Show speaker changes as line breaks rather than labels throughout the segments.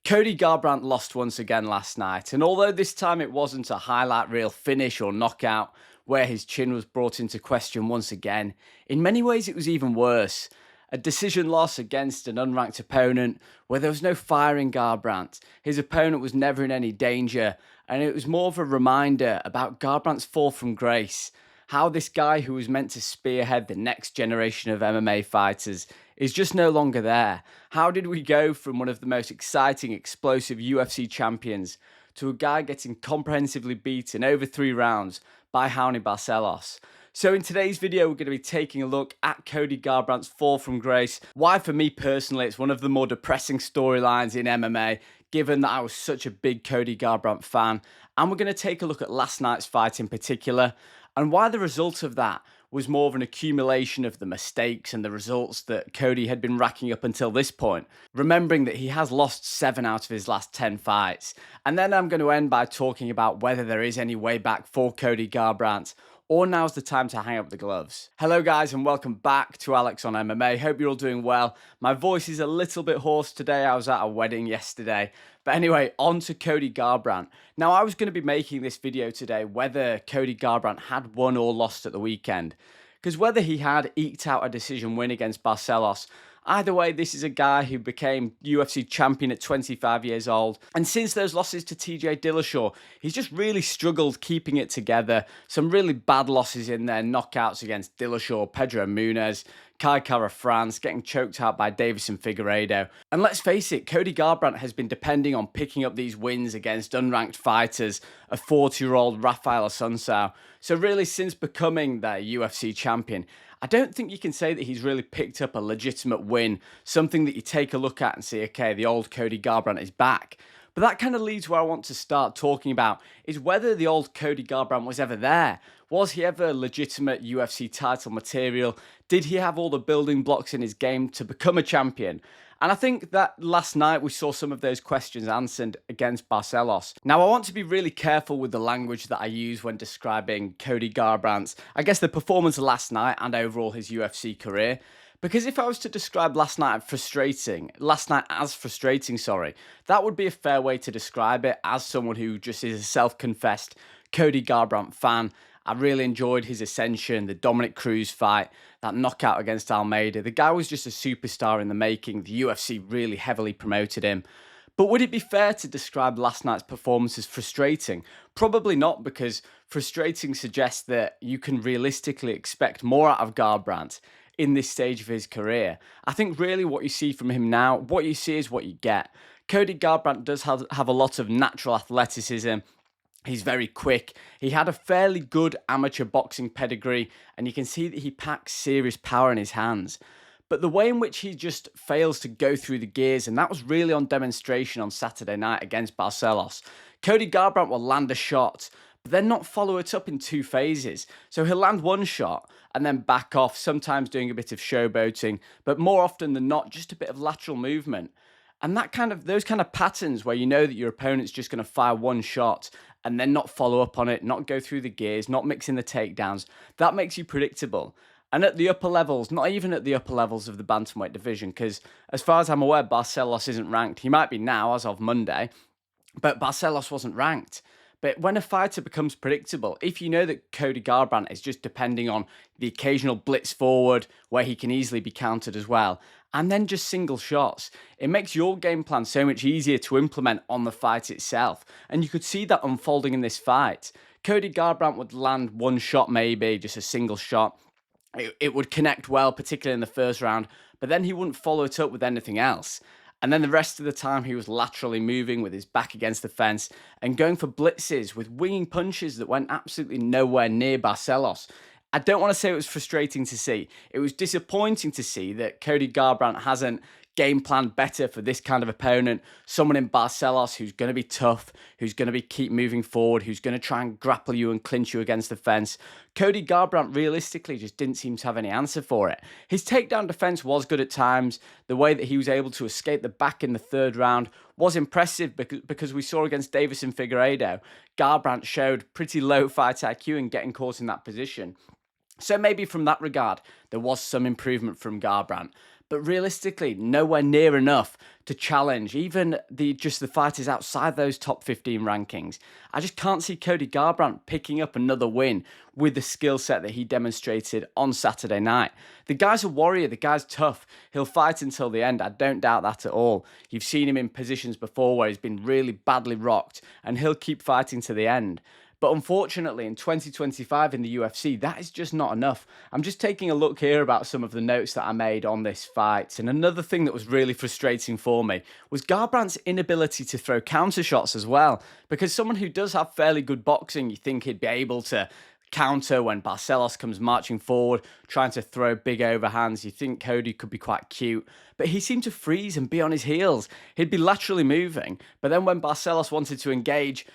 Cody Garbrandt lost once again last night, and although this time it wasn't a highlight reel finish or knockout where his chin was brought into question once again, in many ways it was even worse. A decision loss against an unranked opponent where there was no fire in Garbrandt. His opponent was never in any danger, and it was more of a reminder about Garbrandt's fall from grace. How this guy who was meant to spearhead the next generation of MMA fighters is just no longer there. How did we go from one of the most exciting, explosive UFC champions to a guy getting comprehensively beaten over 3 rounds by Barcelos? So in today's video, we're going to be taking a look at Cody Garbrandt's fall from grace. Why, for me personally, it's one of the more depressing storylines in MMA, given that I was such a big Cody Garbrandt fan. And we're going to take a look at last night's fight in particular, and why the result of that was more of an accumulation of the mistakes and the results that Cody had been racking up until this point, remembering that he has lost 7 out of his last 10 fights. And then I'm going to end by talking about whether there is any way back for Cody Garbrandt, or now's the time to hang up the gloves. Hello guys, and welcome back to Alex on MMA. Hope you're all doing well. My voice is a little bit hoarse today. I was at a wedding yesterday. But anyway, on to Cody Garbrandt. Now, I was going to be making this video today whether Cody Garbrandt had won or lost at the weekend. Because whether he had eked out a decision win against Barcelos, either way, this is a guy who became UFC champion at 25 years old. And since those losses to TJ Dillashaw, he's just really struggled keeping it together. Some really bad losses in there, knockouts against Dillashaw, Pedro Munhoz, Kai Kara France, getting choked out by Davison Figueiredo. And let's face it, Cody Garbrandt has been depending on picking up these wins against unranked fighters, a 40-year-old Rafael Assunção. So really, since becoming the UFC champion, I don't think you can say that he's really picked up a legitimate win, something that you take a look at and see, okay, the old Cody Garbrandt is back. But that kind of leads where I want to start talking about is whether the old Cody Garbrandt was ever there. Was he ever legitimate UFC title material? Did he have all the building blocks in his game to become a champion? And I think that last night we saw some of those questions answered against Barcelos. Now, I want to be really careful with the language that I use when describing Cody Garbrandt's, I guess, the performance last night and overall his UFC career. Because if I was to describe last night as frustrating, that would be a fair way to describe it as someone who just is a self-confessed Cody Garbrandt fan. I really enjoyed his ascension, the Dominic Cruz fight, that knockout against Almeida. The guy was just a superstar in the making. The UFC really heavily promoted him. But would it be fair to describe last night's performance as frustrating? Probably not, because frustrating suggests that you can realistically expect more out of Garbrandt in this stage of his career. I think really what you see from him now, what you see is what you get. Cody Garbrandt does have a lot of natural athleticism. He's very quick. He had a fairly good amateur boxing pedigree, and you can see that he packs serious power in his hands. But the way in which he just fails to go through the gears, and that was really on demonstration on Saturday night against Barcelos. Cody Garbrandt will land a shot, but then not follow it up in 2 phases. So he'll land one shot and then back off, sometimes doing a bit of showboating, but more often than not, just a bit of lateral movement. And those kind of patterns where you know that your opponent's just going to fire one shot and then not follow up on it, not go through the gears, not mix in the takedowns, that makes you predictable. And at the upper levels, not even at the upper levels of the bantamweight division, because as far as I'm aware, Barcelos isn't ranked. He might be now as of Monday, but Barcelos wasn't ranked. But when a fighter becomes predictable, if you know that Cody Garbrandt is just depending on the occasional blitz forward where he can easily be countered as well, and then just single shots, it makes your game plan so much easier to implement on the fight itself. And you could see that unfolding in this fight. Cody Garbrandt would land one shot, maybe just a single shot. It would connect well, particularly in the first round, but then he wouldn't follow it up with anything else. And then the rest of the time, he was laterally moving with his back against the fence and going for blitzes with winging punches that went absolutely nowhere near Barcelos. I don't want to say it was frustrating to see. It was disappointing to see that Cody Garbrandt hasn't game planned better for this kind of opponent. Someone in Barcelos who's going to be tough, who's going to keep moving forward, who's going to try and grapple you and clinch you against the fence. Cody Garbrandt realistically just didn't seem to have any answer for it. His takedown defense was good at times. The way that he was able to escape the back in the 3rd round was impressive because we saw against Davison Figueiredo, Garbrandt showed pretty low fight IQ in getting caught in that position. So maybe from that regard, there was some improvement from Garbrandt. but realistically, nowhere near enough to challenge even the fighters outside those top 15 rankings. I just can't see Cody Garbrandt picking up another win with the skill set that he demonstrated on Saturday night. The guy's a warrior, the guy's tough. He'll fight until the end. I don't doubt that at all. You've seen him in positions before where he's been really badly rocked, and he'll keep fighting to the end. But unfortunately, in 2025 in the UFC, that is just not enough. I'm just taking a look here about some of the notes that I made on this fight. And another thing that was really frustrating for me was Garbrandt's inability to throw counter shots as well. Because someone who does have fairly good boxing, you think he'd be able to counter when Barcelos comes marching forward, trying to throw big overhands. You think Cody could be quite cute, but he seemed to freeze and be on his heels. He'd be laterally moving, but then when Barcelos wanted to engage,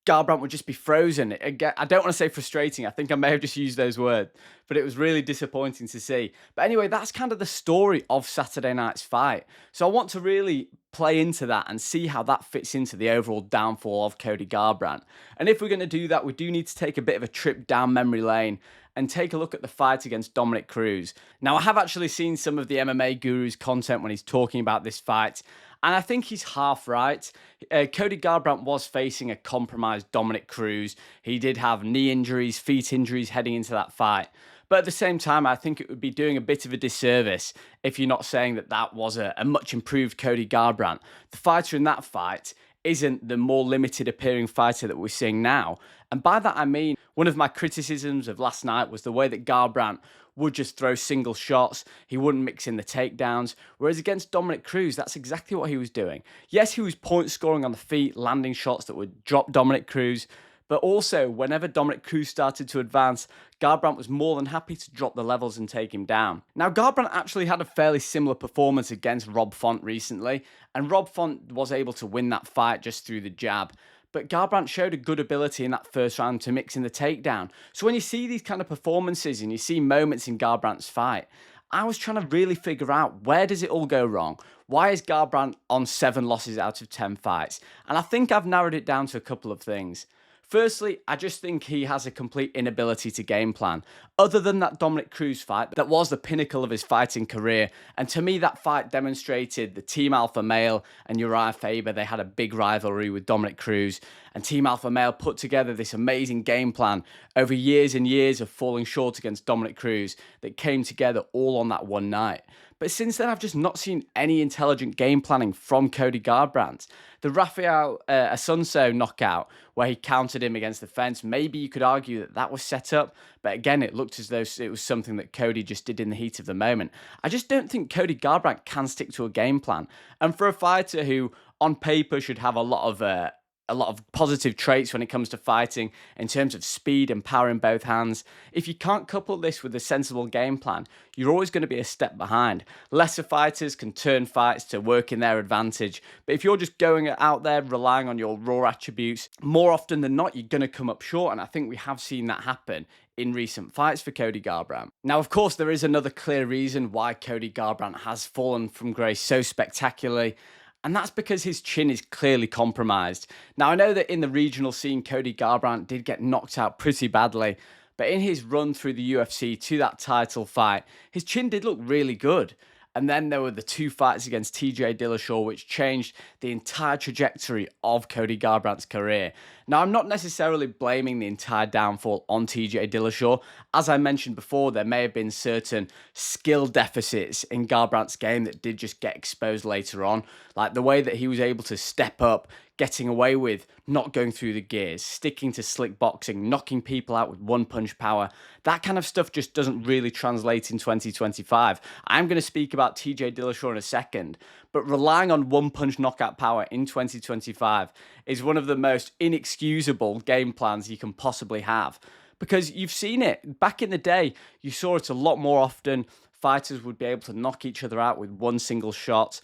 Garbrandt would just be frozen. Again, I don't want to say frustrating. I think I may have just used those words, but it was really disappointing to see. But anyway, that's kind of the story of Saturday night's fight. So I want to really play into that and see how that fits into the overall downfall of Cody Garbrandt. And if we're going to do that, we do need to take a bit of a trip down memory lane and take a look at the fight against Dominic Cruz. Now, I have actually seen some of the MMA Guru's content when he's talking about this fight, and I think he's half right. Cody Garbrandt was facing a compromised Dominic Cruz. He did have knee injuries, feet injuries heading into that fight. But at the same time, I think it would be doing a bit of a disservice if you're not saying that that was a much improved Cody Garbrandt. The fighter in that fight isn't the more limited appearing fighter that we're seeing now. And by that I mean, one of my criticisms of last night was the way that Garbrandt would just throw single shots. He wouldn't mix in the takedowns. Whereas against Dominic Cruz, that's exactly what he was doing. Yes, he was point scoring on the feet, landing shots that would drop Dominic Cruz. But also, whenever Dominic Cruz started to advance, Garbrandt was more than happy to drop the levels and take him down. Now, Garbrandt actually had a fairly similar performance against Rob Font recently, and Rob Font was able to win that fight just through the jab. But Garbrandt showed a good ability in that first round to mix in the takedown. So when you see these kind of performances and you see moments in Garbrandt's fight, I was trying to really figure out, where does it all go wrong? Why is Garbrandt on 7 losses out of 10 fights? And I think I've narrowed it down to a couple of things. Firstly, I just think he has a complete inability to game plan. Other than that Dominic Cruz fight, that was the pinnacle of his fighting career. And to me, that fight demonstrated the Team Alpha Male and Uriah Faber. They had a big rivalry with Dominic Cruz. And Team Alpha Male put together this amazing game plan over years and years of falling short against Dominic Cruz that came together all on that one night. But since then, I've just not seen any intelligent game planning from Cody Garbrandt. The Rafael Asuncio knockout, where he countered him against the fence, maybe you could argue that that was set up. But again, it looked as though it was something that Cody just did in the heat of the moment. I just don't think Cody Garbrandt can stick to a game plan. And for a fighter who, on paper, should have a lot of positive traits when it comes to fighting in terms of speed and power in both hands, if you can't couple this with a sensible game plan, you're always going to be a step behind. Lesser fighters can turn fights to work in their advantage, but if you're just going out there relying on your raw attributes, more often than not, you're going to come up short, and I think we have seen that happen in recent fights for Cody Garbrandt. Now, of course, there is another clear reason why Cody Garbrandt has fallen from grace so spectacularly, and that's because his chin is clearly compromised. Now, I know that in the regional scene, Cody Garbrandt did get knocked out pretty badly, but in his run through the UFC to that title fight, his chin did look really good. And then there were the 2 fights against TJ Dillashaw, which changed the entire trajectory of Cody Garbrandt's career. Now, I'm not necessarily blaming the entire downfall on TJ Dillashaw. As I mentioned before, there may have been certain skill deficits in Garbrandt's game that did just get exposed later on, like the way that he was able to step up, getting away with not going through the gears, sticking to slick boxing, knocking people out with one-punch power. That kind of stuff just doesn't really translate in 2025. I'm going to speak about TJ Dillashaw in a second, but relying on one-punch knockout power in 2025 is one of the most inexcusable game plans you can possibly have. Because you've seen it. Back in the day, you saw it a lot more often. Fighters would be able to knock each other out with one single shot.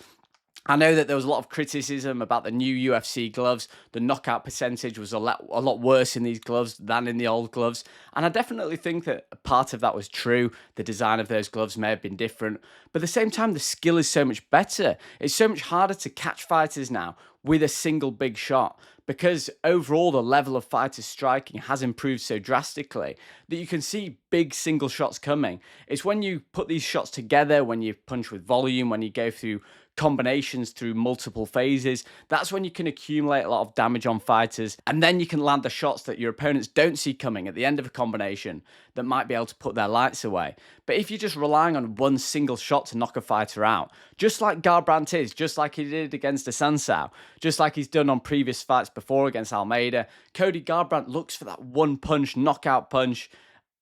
I know that there was a lot of criticism about the new UFC gloves. The knockout percentage was a lot worse in these gloves than in the old gloves. And I definitely think that part of that was true. The design of those gloves may have been different. But at the same time, the skill is so much better. It's so much harder to catch fighters now with a single big shot, because overall the level of fighters striking has improved so drastically that you can see big single shots coming. It's when you put these shots together, when you punch with volume, when you go through combinations through multiple phases, that's when you can accumulate a lot of damage on fighters, and then you can land the shots that your opponents don't see coming at the end of a combination that might be able to put their lights away. But if you're just relying on one single shot to knock a fighter out, just like Garbrandt is, just like he did against Assunção, just like he's done on previous fights before against Almeida, Cody Garbrandt looks for that one punch, knockout punch,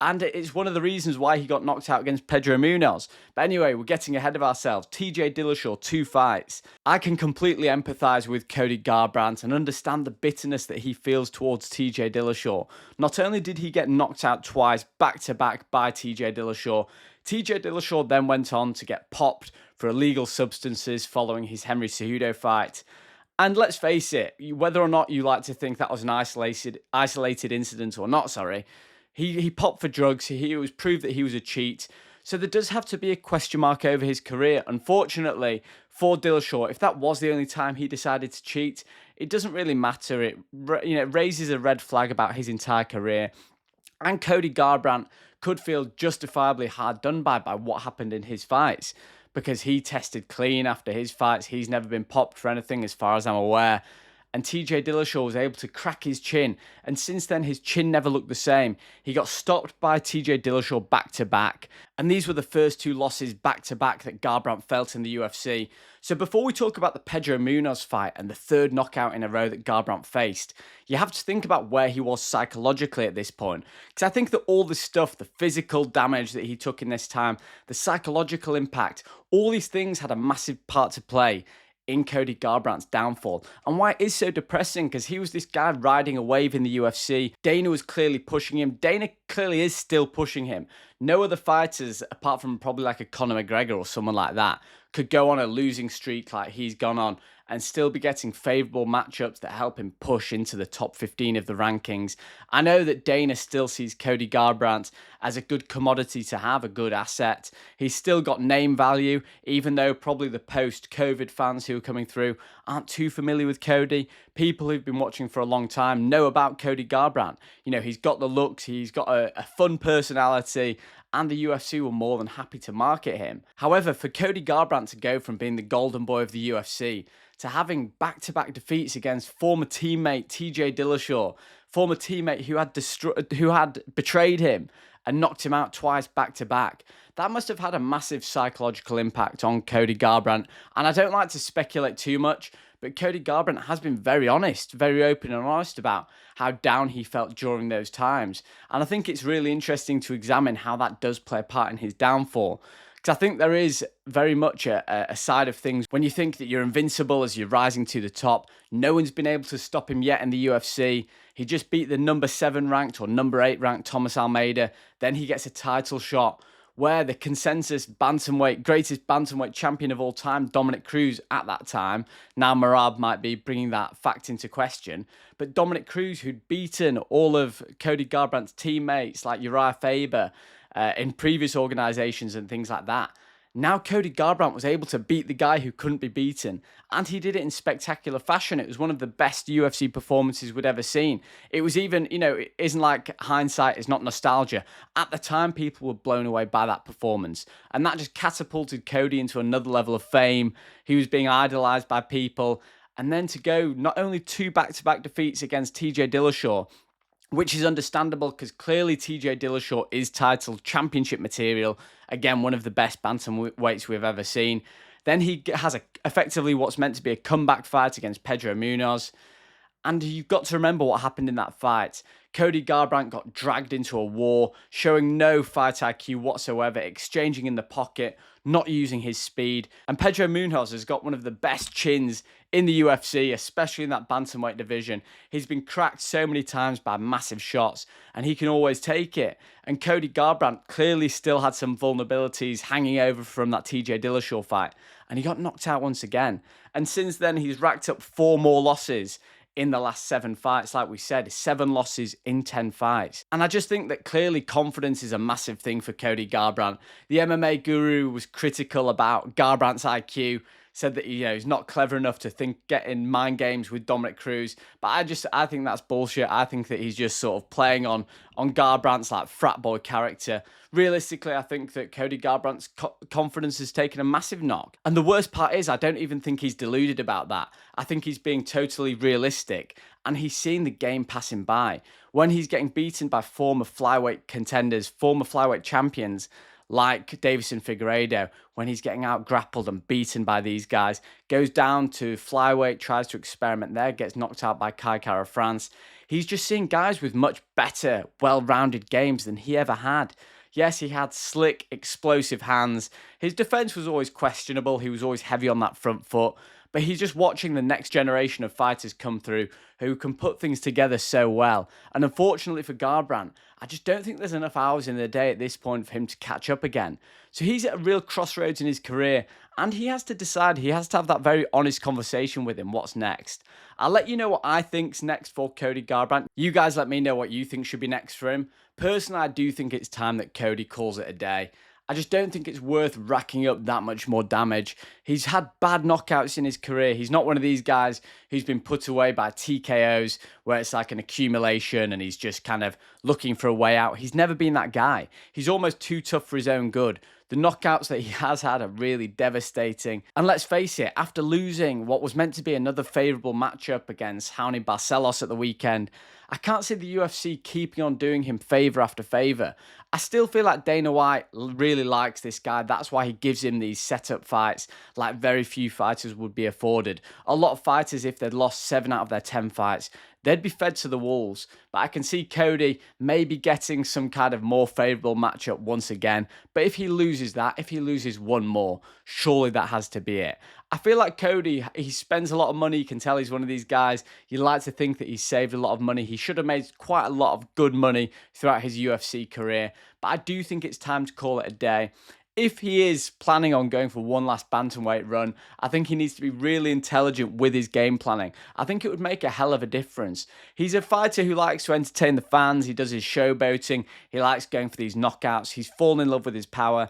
and it's one of the reasons why he got knocked out against Pedro Munoz. But anyway, we're getting ahead of ourselves. TJ Dillashaw, 2 fights. I can completely empathise with Cody Garbrandt and understand the bitterness that he feels towards TJ Dillashaw. Not only did he get knocked out twice back-to-back by TJ Dillashaw then went on to get popped for illegal substances following his Henry Cejudo fight. And let's face it, whether or not you like to think that was an isolated incident or not, he popped for drugs. It was proved that he was a cheat. So there does have to be a question mark over his career. Unfortunately, for Dillashaw, if that was the only time he decided to cheat, it doesn't really matter. It raises a red flag about his entire career. And Cody Garbrandt could feel justifiably hard done by what happened in his fights, because he tested clean after his fights. He's never been popped for anything as far as I'm aware. And TJ Dillashaw was able to crack his chin, and since then his chin never looked the same. He got stopped by TJ Dillashaw back-to-back, and these were the first 2 losses back-to-back that Garbrandt felt in the UFC. So before we talk about the Pedro Munoz fight and the 3rd knockout in a row that Garbrandt faced, you have to think about where he was psychologically at this point. Because I think that all this stuff, the physical damage that he took in this time, the psychological impact, all these things had a massive part to play in Cody Garbrandt's downfall. And why it is so depressing, because he was this guy riding a wave in the UFC. Dana was clearly pushing him. Dana clearly is still pushing him. No other fighters, apart from probably like a Conor McGregor or someone like that, could go on a losing streak like he's gone on and still be getting favourable matchups that help him push into the top 15 of the rankings. I know that Dana still sees Cody Garbrandt as a good commodity to have, a good asset. He's still got name value, even though probably the post-COVID fans who are coming through aren't too familiar with Cody. People who've been watching for a long time know about Cody Garbrandt. He's got the looks, he's got a fun personality, and the UFC were more than happy to market him. However, for Cody Garbrandt to go from being the golden boy of the UFC to having back-to-back defeats against former teammate TJ Dillashaw, former teammate who had betrayed him and knocked him out twice back-to-back, that must have had a massive psychological impact on Cody Garbrandt. And I don't like to speculate too much, but Cody Garbrandt has been very honest, very open and honest about how down he felt during those times. And I think it's really interesting to examine how that does play a part in his downfall. Because I think there is very much a side of things when you think that you're invincible as you're rising to the top. No one's been able to stop him yet in the UFC. He just beat the number 7 ranked or number 8 ranked Thomas Almeida. Then he gets a title shot where the consensus greatest bantamweight champion of all time, Dominic Cruz at that time, now Merab might be bringing that fact into question, but Dominic Cruz, who'd beaten all of Cody Garbrandt's teammates like Uriah Faber in previous organizations and things like that. Now Cody Garbrandt was able to beat the guy who couldn't be beaten, and he did it in spectacular fashion. It was one of the best UFC performances we'd ever seen. It was even, it isn't like hindsight, it's not nostalgia. At the time, people were blown away by that performance, and that just catapulted Cody into another level of fame. He was being idolized by people, and then to go not only 2 back-to-back defeats against TJ Dillashaw, which is understandable because clearly TJ Dillashaw is titled championship material. Again, one of the best bantamweights we've ever seen. Then he has effectively what's meant to be a comeback fight against Pedro Munoz. And you've got to remember what happened in that fight. Cody Garbrandt got dragged into a war, showing no fight IQ whatsoever, exchanging in the pocket, not using his speed. And Pedro Munoz has got one of the best chins in the UFC, especially in that bantamweight division. He's been cracked so many times by massive shots, and he can always take it. And Cody Garbrandt clearly still had some vulnerabilities hanging over from that TJ Dillashaw fight, and he got knocked out once again. And since then, he's racked up 4 more losses in the last 7 fights. Like we said, 7 losses in 10 fights. And I just think that clearly confidence is a massive thing for Cody Garbrandt. The MMA guru was critical about Garbrandt's IQ, said that he's not clever enough to get in mind games with Dominic Cruz. But I think that's bullshit. I think that he's just sort of playing on Garbrandt's like frat boy character. Realistically, I think that Cody Garbrandt's confidence has taken a massive knock. And the worst part is, I don't even think he's deluded about that. I think he's being totally realistic, and he's seeing the game passing by. When he's getting beaten by former flyweight contenders, former flyweight champions, like Davison Figueiredo, when he's getting out grappled and beaten by these guys, goes down to flyweight, tries to experiment there, gets knocked out by Kai Kara France. He's just seeing guys with much better, well-rounded games than he ever had. Yes, he had slick, explosive hands. His defense was always questionable. He was always heavy on that front foot. But he's just watching the next generation of fighters come through who can put things together so well. And unfortunately for Garbrandt, I just don't think there's enough hours in the day at this point for him to catch up again. So he's at a real crossroads in his career, and he has to decide, he has to have that very honest conversation with him, what's next. I'll let you know what I think's next for Cody Garbrandt. You guys let me know what you think should be next for him. Personally, I do think it's time that Cody calls it a day. I just don't think it's worth racking up that much more damage. He's had bad knockouts in his career. He's not one of these guys who's been put away by TKOs where it's like an accumulation and he's just kind of looking for a way out. He's never been that guy. He's almost too tough for his own good. The knockouts that he has had are really devastating. And let's face it, after losing what was meant to be another favourable matchup against Raoni Barcelos at the weekend, I can't see the UFC keeping on doing him favour after favour. I still feel like Dana White really likes this guy. That's why he gives him these setup fights like very few fighters would be afforded. A lot of fighters, if they'd lost 7 out of their 10 fights, they'd be fed to the wolves. But I can see Cody maybe getting some kind of more favourable matchup once again. But if he loses that, if he loses one more, surely that has to be it. I feel like Cody, he spends a lot of money. You can tell he's one of these guys. You like to think that he's saved a lot of money. He should have made quite a lot of good money throughout his UFC career. But I do think it's time to call it a day. If he is planning on going for one last bantamweight run, I think he needs to be really intelligent with his game planning. I think it would make a hell of a difference. He's a fighter who likes to entertain the fans. He does his showboating. He likes going for these knockouts. He's fallen in love with his power.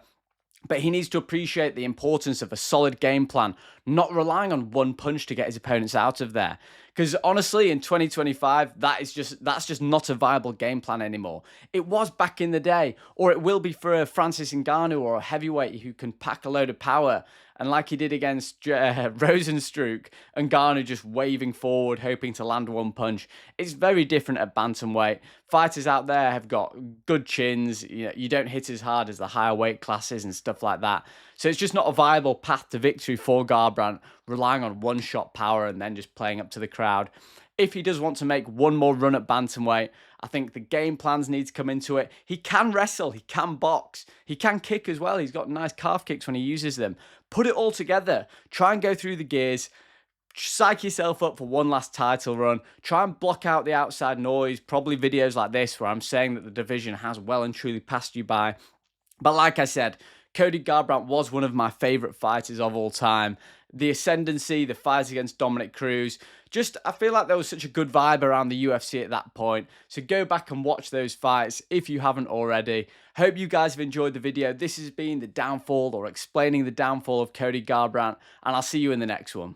But he needs to appreciate the importance of a solid game plan, not relying on one punch to get his opponents out of there. Because honestly, in 2025, that's just not a viable game plan anymore. It was back in the day, or it will be for a Francis Ngannou or a heavyweight who can pack a load of power. And like he did against Rosenstruck, Ngannou just waving forward, hoping to land one punch. It's very different at bantamweight. Fighters out there have got good chins. You don't hit as hard as the higher weight classes and stuff like that. So it's just not a viable path to victory for Garbrandt, relying on one-shot power and then just playing up to the crowd. If he does want to make one more run at bantamweight, I think the game plans need to come into it. He can wrestle, he can box, he can kick as well. He's got nice calf kicks when he uses them. Put it all together. Try and go through the gears. Psych yourself up for one last title run. Try and block out the outside noise. Probably videos like this where I'm saying that the division has well and truly passed you by. But like I said, Cody Garbrandt was one of my favourite fighters of all time. The ascendancy, the fight against Dominic Cruz, I feel like there was such a good vibe around the UFC at that point. So go back and watch those fights if you haven't already. Hope you guys have enjoyed the video. This has been the downfall or explaining the downfall of Cody Garbrandt, and I'll see you in the next one.